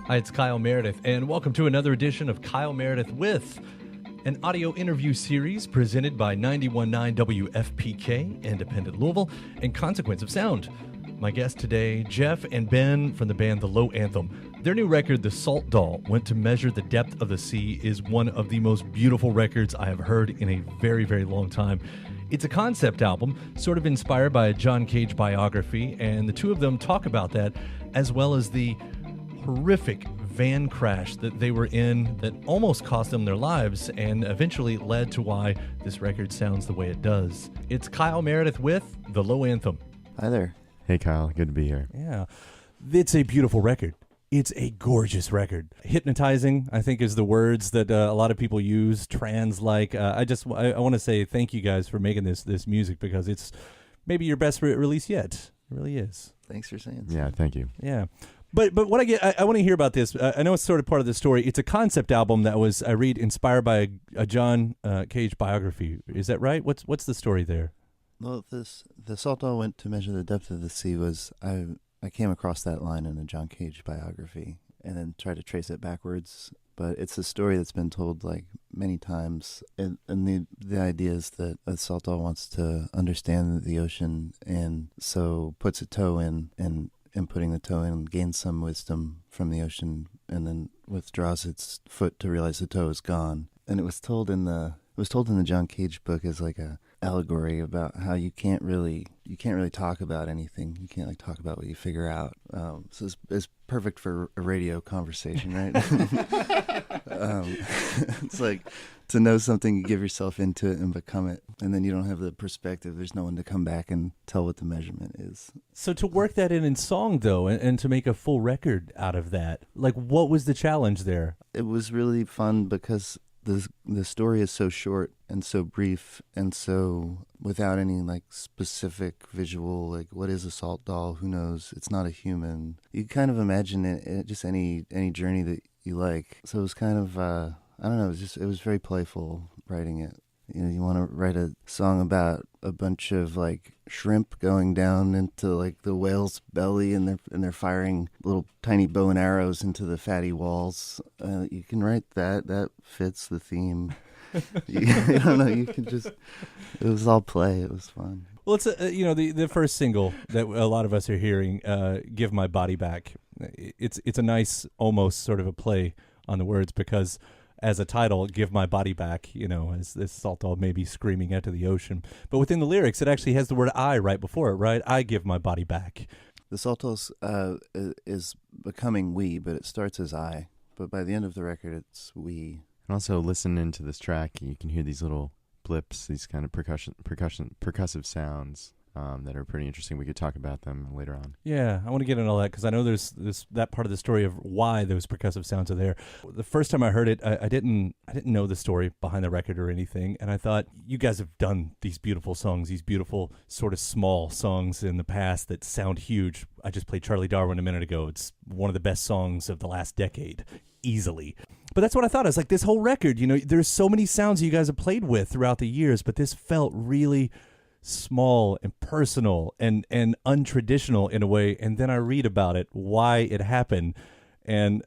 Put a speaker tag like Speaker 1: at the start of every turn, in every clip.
Speaker 1: Hi, it's Kyle Meredith, and welcome to another edition of Kyle Meredith With, an audio interview series presented by 91.9 WFPK, Independent Louisville, and Consequence of Sound. My guests today, Jeff and Ben from the band The Low Anthem. Their new record, The Salt Doll, Went to Measure the Depth of the Sea, is one of the most beautiful records I have heard in a very, very long time. It's a concept album, sort of inspired by a John Cage biography, and the two of them talk about that, as well as the horrific van crash that they were in that almost cost them their lives and eventually led to why this record sounds the way it does. It's Kyle Meredith with The Low Anthem.
Speaker 2: Hi there.
Speaker 3: Hey, Kyle. Good to be here.
Speaker 1: Yeah. It's a beautiful record. It's a gorgeous record. Hypnotizing, I think, is the words that a lot of people use. Trance-like. I want to say thank you guys for making this music, because it's maybe your best release yet. It really is.
Speaker 2: Thanks for saying so.
Speaker 3: Yeah, thank you.
Speaker 1: Yeah. But what I want to hear about this. I know it's sort of part of the story. It's a concept album that was, I read, inspired by a John Cage biography. Is that right? What's the story there?
Speaker 2: Well, the Salt Doll Went to Measure the Depth of the Sea was, I came across that line in a John Cage biography and then tried to trace it backwards. But it's a story that's been told like many times, and the idea is that a salt doll wants to understand the ocean, and so puts a toe in, and putting the toe in gains some wisdom from the ocean, and then withdraws its foot to realize the toe is gone. And it was told in the John Cage book as like a allegory about how you can't really talk about anything. You can't like talk about what you figure out. So it's perfect for a radio conversation, right? It's like to know something, you give yourself into it and become it, and then you don't have the perspective. There's no one to come back and tell what the measurement is.
Speaker 1: So to work that in song, though, and to make a full record out of that, like, what was the challenge there?
Speaker 2: It was really fun because the story is so short and so brief, and so without any like specific visual, like what is a salt doll? Who knows? It's not a human. You kind of imagine it just any journey that you like. So it was kind of I don't know. It was very playful writing it. You know, you want to write a song about a bunch of like shrimp going down into like the whale's belly, and they're firing little tiny bow and arrows into the fatty walls. You can write that. That fits the theme. I don't know. You can just. It was all play. It was fun.
Speaker 1: Well, it's the first single that a lot of us are hearing, "Give My Body Back." It's a nice, almost sort of a play on the words, because as a title, "Give My Body Back," as this salt doll may be screaming out to the ocean. But within the lyrics, it actually has the word "I" right before it, right? I give my body back.
Speaker 2: The salt doll is becoming we, but it starts as I. But by the end of the record, it's we.
Speaker 3: And also, listening to this track, you can hear these little blips, these kind of percussive sounds that are pretty interesting. We could talk about them later on.
Speaker 1: Yeah, I want to get into all that, because I know there's that part of the story of why those percussive sounds are there. The first time I heard it, I didn't know the story behind the record or anything, and I thought, you guys have done these beautiful songs, these beautiful sort of small songs in the past that sound huge. I just played Charlie Darwin a minute ago. It's one of the best songs of the last decade, easily. But that's what I thought. I was like, this whole record, there's so many sounds you guys have played with throughout the years, but this felt really small and personal and untraditional in a way. And then I read about it, why it happened. And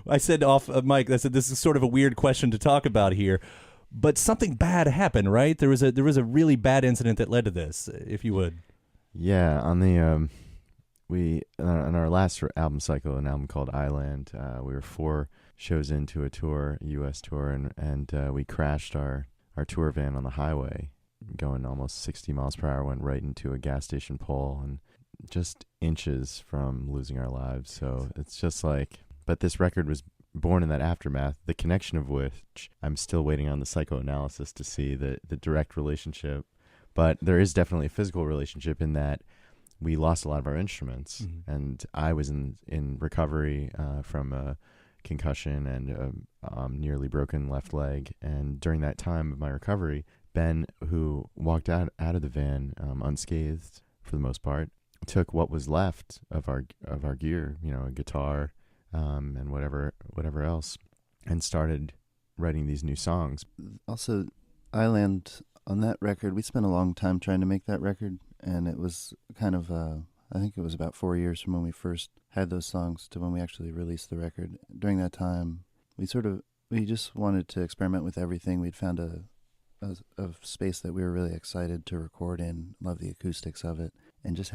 Speaker 1: I said off of mic, I said, this is sort of a weird question to talk about here, but something bad happened, right? There was a really bad incident that led to this, if you would.
Speaker 3: Yeah, on the on our last album cycle, an album called Island, we were 4 shows into a tour, a U.S. tour, and we crashed our tour van on the highway, going almost 60 miles per hour, went right into a gas station pole, and just inches from losing our lives. So it's just like, but this record was born in that aftermath, the connection of which I'm still waiting on the psychoanalysis to see the direct relationship. But there is definitely a physical relationship in that we lost a lot of our instruments, and I was in recovery from a concussion and a nearly broken left leg. And during that time of my recovery, Ben, who walked out of the van unscathed for the most part, took what was left of our gear, a guitar and whatever else, and started writing these new songs.
Speaker 2: Also, Island, on that record, we spent a long time trying to make that record, and it was kind of I think it was about 4 years from when we first had those songs to when we actually released the record. During that time, we just wanted to experiment with everything. We'd found a space that we were really excited to record in, loved the acoustics of it, and just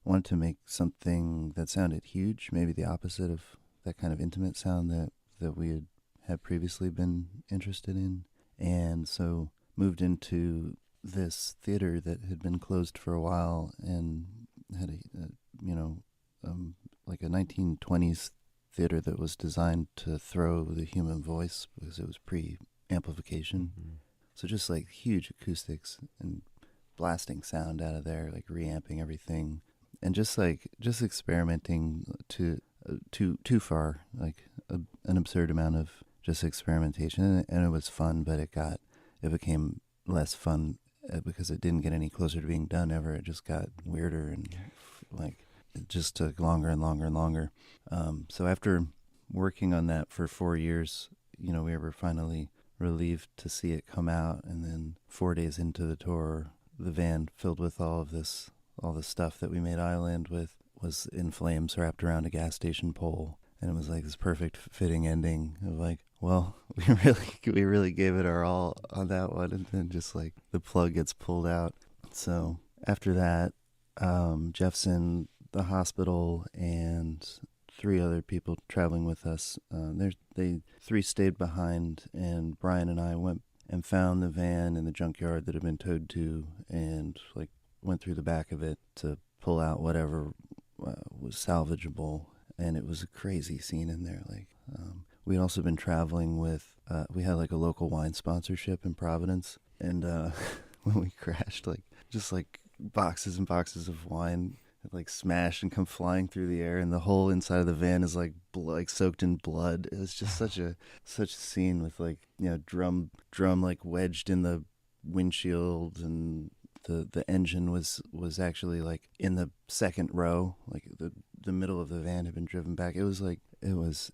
Speaker 2: wanted to make something that sounded huge, maybe the opposite of that kind of intimate sound that we had previously been interested in. And so moved into this theater that had been closed for a while and had like a 1920s theater that was designed to throw the human voice because it was pre-amplification.
Speaker 3: Mm-hmm.
Speaker 2: So just like huge acoustics and blasting sound out of there, like reamping everything, and just experimenting too far, like an absurd amount of just experimentation, and it was fun, but it became less fun because it didn't get any closer to being done ever. It just got weirder and like it just took longer and longer and longer. So after working on that for 4 years, we were finally relieved to see it come out, and then 4 days into the tour, the van filled with all the stuff that we made Island with was in flames wrapped around a gas station pole, and it was like this perfect fitting ending of like, well, we really gave it our all on that one, and then just like the plug gets pulled out. So after that, Jeff's the hospital, and 3 other people traveling with us. They 3 stayed behind, and Brian and I went and found the van in the junkyard that had been towed to, and like went through the back of it to pull out whatever was salvageable. And it was a crazy scene in there. Like we'd also been traveling with we had like a local wine sponsorship in Providence, and when we crashed, like just like boxes and boxes of wine like smash and come flying through the air, and the whole inside of the van is like soaked in blood. It was just such a scene with like drum like wedged in the windshield, and the engine was actually like in the second row, like the middle of the van had been driven back. It was like it was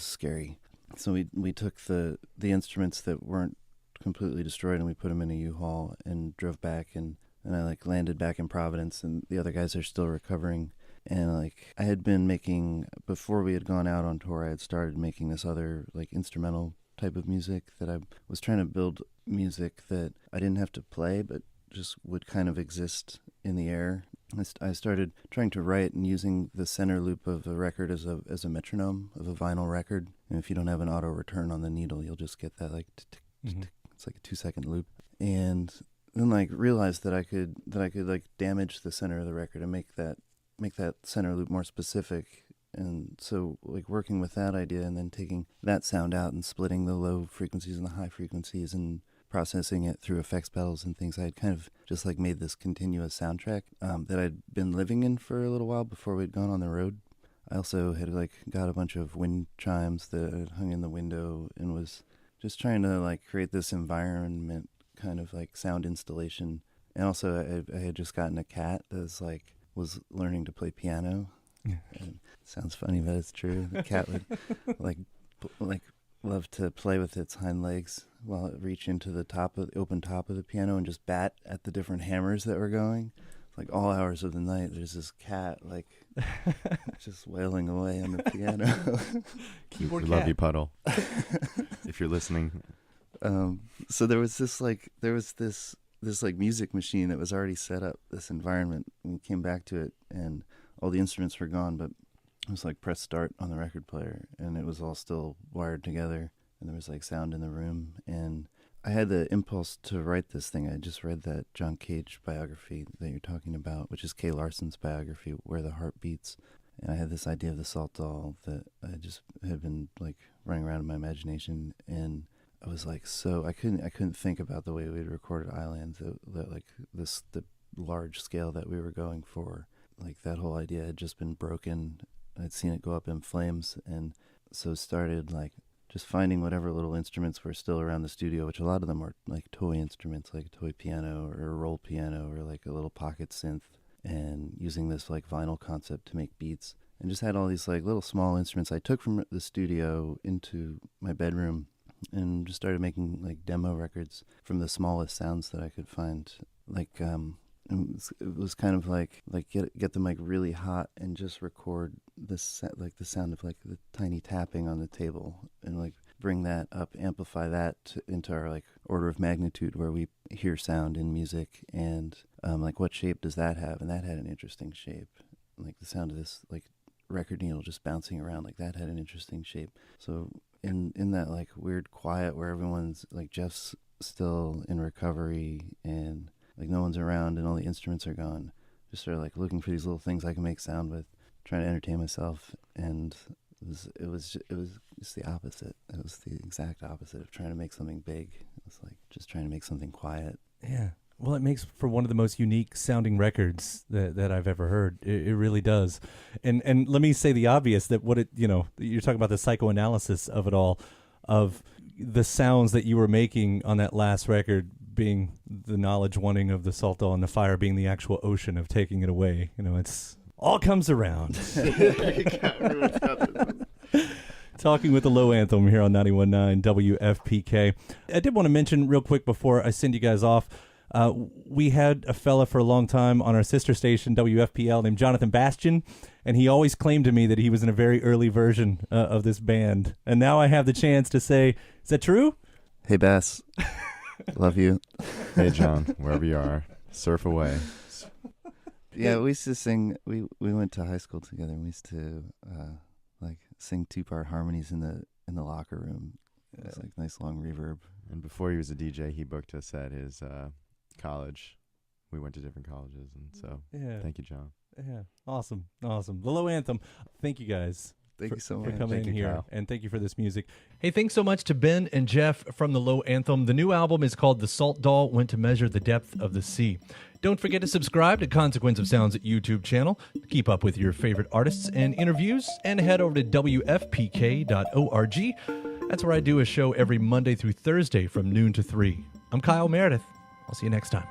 Speaker 2: scary. So we took the instruments that weren't completely destroyed, and we put them in a U-Haul and drove back, and I like landed back in Providence, and the other guys are still recovering. And like I had been making, before we had gone out on tour, I had started making this other like instrumental type of music that I was trying to build music that I didn't have to play, but just would kind of exist in the air. I started trying to write and using the center loop of a record as a metronome of a vinyl record. And if you don't have an auto return on the needle, you'll just get that like it's like a 2-second loop. And then like realized that I could like damage the center of the record and make that center loop more specific. And so like working with that idea and then taking that sound out and splitting the low frequencies and the high frequencies and processing it through effects pedals and things, I had kind of just like made this continuous soundtrack that I'd been living in for a little while before we'd gone on the road. I also had like got a bunch of wind chimes that had hung in the window and was just trying to like create this environment kind of like sound installation. And also I had just gotten a cat that was learning to play piano. And it sounds funny, but it's true. The cat would like love to play with its hind legs while it reached into the open top of the piano and just bat at the different hammers that were going. Like all hours of the night, there's this cat like just wailing away on the piano.
Speaker 1: Keyboard
Speaker 3: we
Speaker 1: cat.
Speaker 3: love you, Puddle. If you're listening.
Speaker 2: So there was this like music machine that was already set up, this environment. We came back to it, and all the instruments were gone, but it was like press start on the record player, and it was all still wired together, and there was like sound in the room. And I had the impulse to write this thing. I just read that John Cage biography that you're talking about, which is Kay Larson's biography, Where the Heart Beats. And I had this idea of the salt doll that I just had been like running around in my imagination, and I was like, so I couldn't think about the way we'd recorded Islands, that like the large scale that we were going for. Like that whole idea had just been broken. I'd seen it go up in flames, and so started like just finding whatever little instruments were still around the studio, which a lot of them were like toy instruments, like a toy piano or a roll piano or like a little pocket synth, and using this like vinyl concept to make beats. And just had all these like little small instruments I took from the studio into my bedroom and just started making like demo records from the smallest sounds that I could find. Like It was kind of like get the mic really hot and just record this like the sound of like the tiny tapping on the table, and like bring that up, amplify that into our like order of magnitude where we hear sound in music, and like what shape does that have? And that had an interesting shape. Like the sound of this like record needle just bouncing around, like that had an interesting shape. So in that like weird quiet where everyone's like Jeff's still in recovery and like no one's around and all the instruments are gone, just sort of like looking for these little things I can make sound with, trying to entertain myself. And it was just the opposite. It was the exact opposite of trying to make something big. It was like just trying to make something quiet.
Speaker 1: Yeah. Well, it makes for one of the most unique sounding records that I've ever heard. It really does. And let me say the obvious, that what it, you're talking about the psychoanalysis of it all, of the sounds that you were making on that last record being the knowledge wanting of the Salto, and the fire being the actual ocean of taking it away. It's all comes around. Talking with the Low Anthem here on 91.9 WFPK. I did want to mention real quick before I send you guys off, we had a fella for a long time on our sister station, WFPL, named Jonathan Bastian, and he always claimed to me that he was in a very early version of this band. And now I have the chance to say, is that true?
Speaker 2: Hey, Bass. Love you.
Speaker 3: Hey, John, wherever you are, surf away.
Speaker 2: Yeah, we used to sing. We went to high school together, and we used to like sing 2-part harmonies in the locker room. It was like nice long reverb.
Speaker 3: And before he was a DJ, he booked us at his college. We went to different colleges, and so thank you, John.
Speaker 1: Yeah, awesome. The Low Anthem. Thank you guys.
Speaker 2: Thank you so much
Speaker 1: for coming
Speaker 3: Thank
Speaker 1: in
Speaker 3: you,
Speaker 1: here,
Speaker 3: Kyle.
Speaker 1: and thank you for this music. Hey, thanks so much to Ben and Jeff from the Low Anthem. The new album is called The Salt Doll Went to Measure the Depth of the Sea. Don't forget to subscribe to Consequence of Sounds YouTube channel to keep up with your favorite artists and interviews, and head over to WFPK.org. That's where I do a show every Monday through Thursday from noon to 3. I'm Kyle Meredith. I'll see you next time.